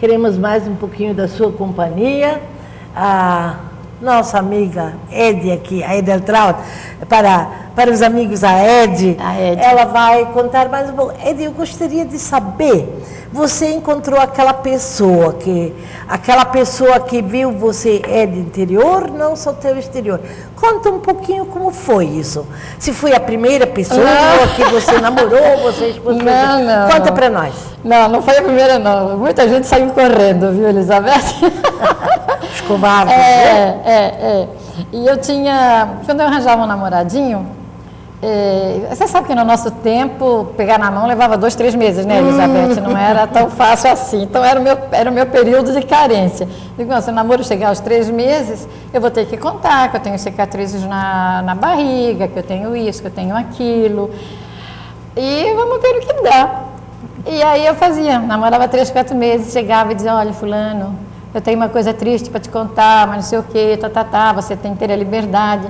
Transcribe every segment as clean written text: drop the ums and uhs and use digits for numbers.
Queremos mais um pouquinho da sua companhia. A nossa amiga Edi aqui, a Edeltraut, para os amigos, a Edi, ela vai contar mais um pouco. Edi, eu gostaria de saber, você encontrou aquela pessoa que viu você de interior, não só teu exterior. Conta um pouquinho como foi isso. Se foi a primeira pessoa que você namorou, você esposou. Não. Conta para nós. Não foi a primeira, não. Muita gente saiu correndo, viu, Elizabeth? Os covardes, né? E eu tinha, quando eu arranjava um namoradinho, você sabe que no nosso tempo, pegar na mão levava 2, 3 meses, né, Elizabeth? Não era tão fácil assim. Então, era o meu período de carência. Digo, se o namoro chegar aos 3 meses, eu vou ter que contar que eu tenho cicatrizes na barriga, que eu tenho isso, que eu tenho aquilo. E vamos ver o que dá. E aí eu fazia, namorava 3, 4 meses, chegava e dizia, olha, fulano, eu tenho uma coisa triste para te contar, mas não sei o quê, você tem que ter a liberdade.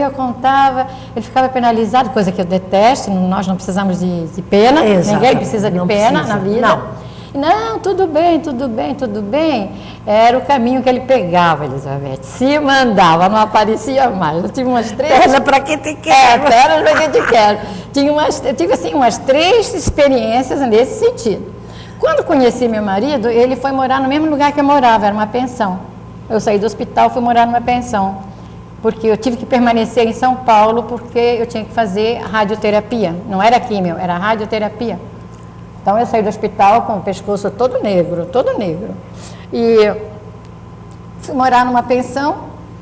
Eu contava, ele ficava penalizado, coisa que eu detesto, nós não precisamos de pena, ninguém precisa de pena na vida. Não, tudo bem. Era o caminho que ele pegava, Elizabeth. Se mandava, não aparecia mais. Eu tive umas 3... Perna para quem te quer. Perna para quem te quer. Eu tive assim, umas 3 experiências nesse sentido. Quando conheci meu marido, ele foi morar no mesmo lugar que eu morava, era uma pensão. Eu saí do hospital, fui morar numa pensão. Porque eu tive que permanecer em São Paulo, porque eu tinha que fazer radioterapia. Não era químio, era radioterapia. Então eu saí do hospital com o pescoço todo negro. E fui morar numa pensão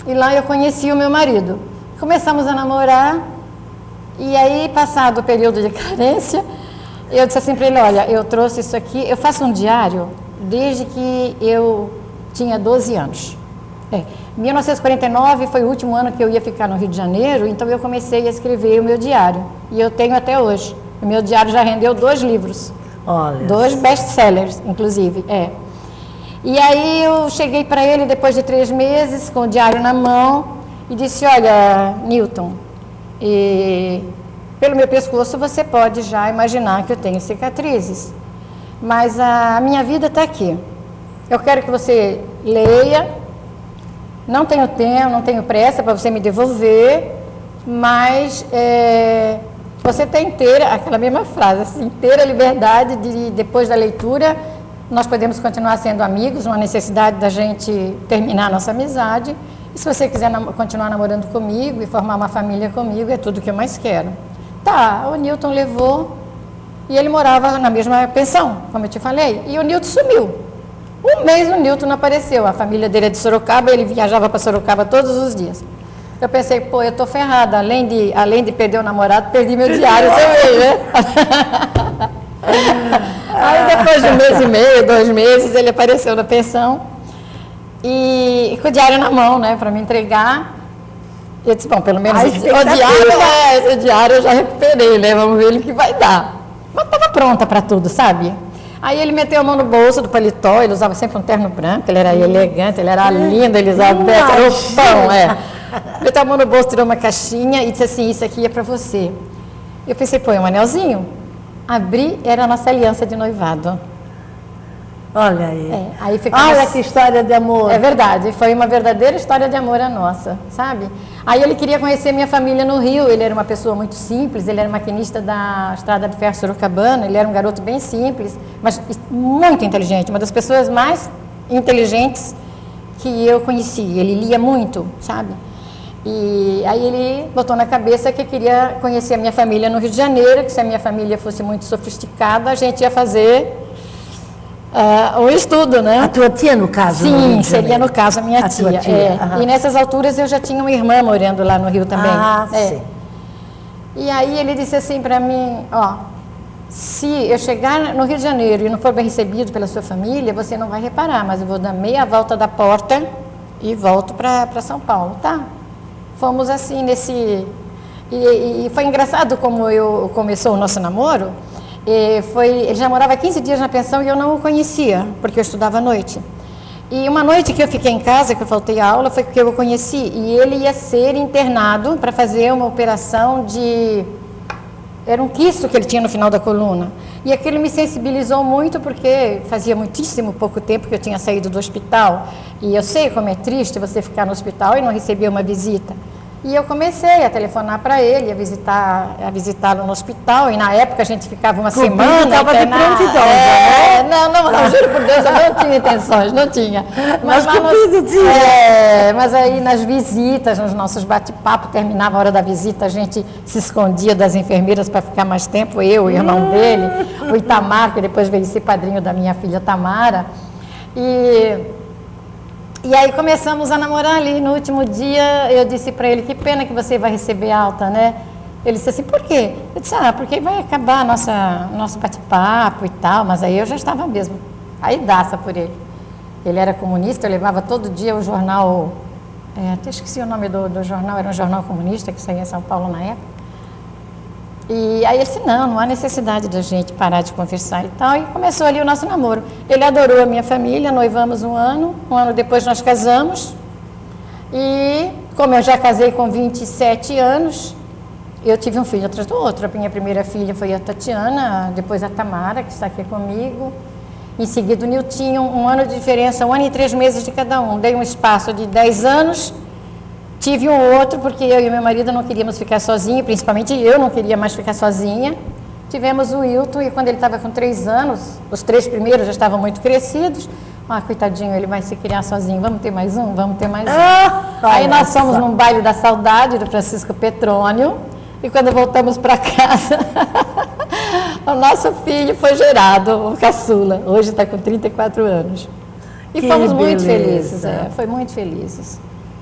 e lá eu conheci o meu marido. Começamos a namorar e aí, passado o período de carência, eu disse assim para ele, olha, eu trouxe isso aqui, eu faço um diário desde que eu tinha 12 anos. 1949 foi o último ano que eu ia ficar no Rio de Janeiro, então eu comecei a escrever o meu diário. E eu tenho até hoje. O meu diário já rendeu 2 livros. Olha. 2 best-sellers, inclusive. E aí eu cheguei para ele depois de 3 meses, com o diário na mão, e disse, olha, Newton, pelo meu pescoço você pode já imaginar que eu tenho cicatrizes. Mas a minha vida está aqui. Eu quero que você leia. Não tenho tempo, não tenho pressa para você me devolver, mas você tem inteira, aquela mesma frase, assim, inteira liberdade de, depois da leitura, nós podemos continuar sendo amigos, uma necessidade da gente terminar a nossa amizade. E se você quiser continuar namorando comigo e formar uma família comigo, é tudo que eu mais quero. O Newton levou e ele morava na mesma pensão, como eu te falei, e o Newton sumiu. Um mês o Newton não apareceu, a família dele é de Sorocaba, ele viajava para Sorocaba todos os dias. Eu pensei, eu tô ferrada, além de perder o namorado, perdi meu diário também, né? Aí depois de 1 mês e meio, 2 meses, ele apareceu na pensão e com o diário na mão, né, para me entregar. Eu disse, bom, pelo menos o diário eu já recuperei, né, vamos ver o que vai dar. Mas estava pronta para tudo, sabe? Aí ele meteu a mão no bolso do paletó, ele usava sempre um terno branco, ele era elegante, ele era lindo, Elizabeth, era o pão, Meteu a mão no bolso, tirou uma caixinha e disse assim, isso aqui é para você. Eu pensei, é um anelzinho? Abri, era a nossa aliança de noivado. Olha aí. Olha que história de amor. É verdade, foi uma verdadeira história de amor a nossa, sabe? Aí ele queria conhecer minha família no Rio, ele era uma pessoa muito simples, ele era maquinista da Estrada de Ferro Sorocabana, ele era um garoto bem simples, mas muito inteligente, uma das pessoas mais inteligentes que eu conheci. Ele lia muito, sabe? E aí ele botou na cabeça que queria conhecer a minha família no Rio de Janeiro, que se a minha família fosse muito sofisticada, a gente ia fazer um estudo, né? A tua tia, no caso? Sim, seria no caso a minha tia. E nessas alturas eu já tinha uma irmã morando lá no Rio também. Sim. E aí ele disse assim para mim, se eu chegar no Rio de Janeiro e não for bem recebido pela sua família, você não vai reparar, mas eu vou dar meia volta da porta e volto para São Paulo, tá? Fomos assim nesse... E foi engraçado como começou o nosso namoro. Ele já morava 15 dias na pensão e eu não o conhecia, porque eu estudava à noite. E uma noite que eu fiquei em casa, que eu faltei a aula, foi que eu o conheci. E ele ia ser internado para fazer uma operação de... Era um quisto que ele tinha no final da coluna. E aquilo me sensibilizou muito, porque fazia muitíssimo pouco tempo que eu tinha saído do hospital. E eu sei como é triste você ficar no hospital e não receber uma visita. E eu comecei a telefonar para ele, a visitá-lo no hospital. E na época a gente ficava uma semana. Estava de prontidão, né? Não, juro por Deus, eu não tinha intenções, não tinha. Mas Cupido tinha. Mas aí nas visitas, nos nossos bate-papos, terminava a hora da visita, a gente se escondia das enfermeiras para ficar mais tempo, eu, o irmão dele, o Itamar, que depois veio ser padrinho da minha filha Tamara. E aí começamos a namorar ali. No último dia eu disse para ele, que pena que você vai receber alta, né? Ele disse assim, por quê? Eu disse, porque vai acabar nosso bate-papo e tal, mas aí eu já estava mesmo, aí daça por ele. Ele era comunista, eu levava todo dia o jornal, até esqueci o nome do jornal, era um jornal comunista que saía em São Paulo na época. E aí ele disse, não há necessidade da gente parar de conversar e tal. E começou ali o nosso namoro. Ele adorou a minha família, noivamos um ano depois nós casamos. E como eu já casei com 27 anos, eu tive um filho atrás do outro. A minha primeira filha foi a Tatiana, depois a Tamara, que está aqui comigo. Em seguida o Niltinho, um ano de diferença, 1 ano e 3 meses de cada um. Dei um espaço de 10 anos. Tive um outro, porque eu e meu marido não queríamos ficar sozinhos, principalmente eu não queria mais ficar sozinha. Tivemos o Wilton, e quando ele estava com 3 anos, os 3 primeiros já estavam muito crescidos. Coitadinho, ele vai se criar sozinho, vamos ter mais um? Vamos ter mais um. Aí nós fomos num baile da saudade do Francisco Petrônio, e quando voltamos para casa, o nosso filho foi gerado, o caçula, hoje está com 34 anos. E fomos muito felizes, foi muito felizes.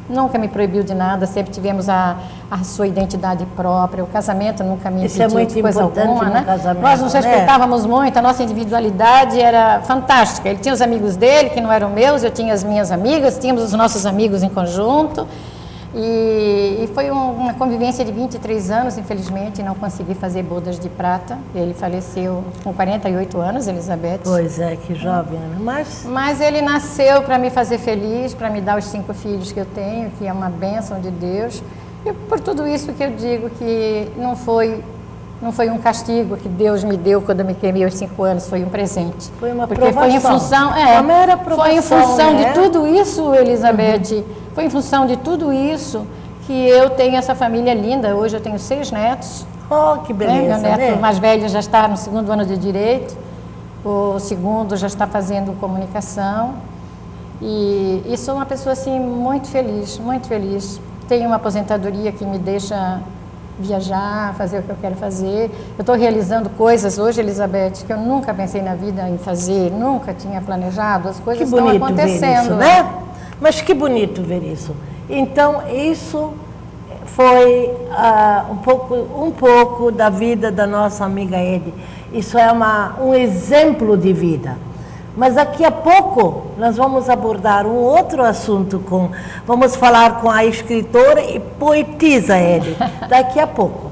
Nunca me proibiu de nada, sempre tivemos a sua identidade própria, o casamento nunca me impediu de coisa alguma, né? Nós nos respeitávamos muito, a nossa individualidade era fantástica. Ele tinha os amigos dele, que não eram meus, eu tinha as minhas amigas, tínhamos os nossos amigos em conjunto. E foi uma convivência de 23 anos, infelizmente, não consegui fazer bodas de prata. Ele faleceu com 48 anos, Elizabeth. Pois é, que jovem, né? Mas ele nasceu para me fazer feliz, para me dar os 5 filhos que eu tenho, que é uma bênção de Deus. E por tudo isso que eu digo que não foi um castigo que Deus me deu quando eu me queimei aos 5 anos, foi um presente. Foi uma Porque provação. foi em função, foi em função de tudo isso, Elizabeth, foi em função de tudo isso que eu tenho essa família linda. Hoje eu tenho 6 netos. Oh, que beleza, Meu neto mais velho já está no 2º ano de Direito, o segundo já está fazendo comunicação. E sou uma pessoa assim muito feliz, muito feliz. Tenho uma aposentadoria que me deixa viajar, fazer o que eu quero fazer. Eu estou realizando coisas hoje, Elizabeth, que eu nunca pensei na vida em fazer, nunca tinha planejado. As coisas estão acontecendo. Ver isso, né? Mas que bonito ver isso. Então, isso foi um pouco da vida da nossa amiga Ede. Isso é um exemplo de vida. Mas daqui a pouco nós vamos abordar um outro assunto, vamos falar com a escritora e poetisa Ede, daqui a pouco.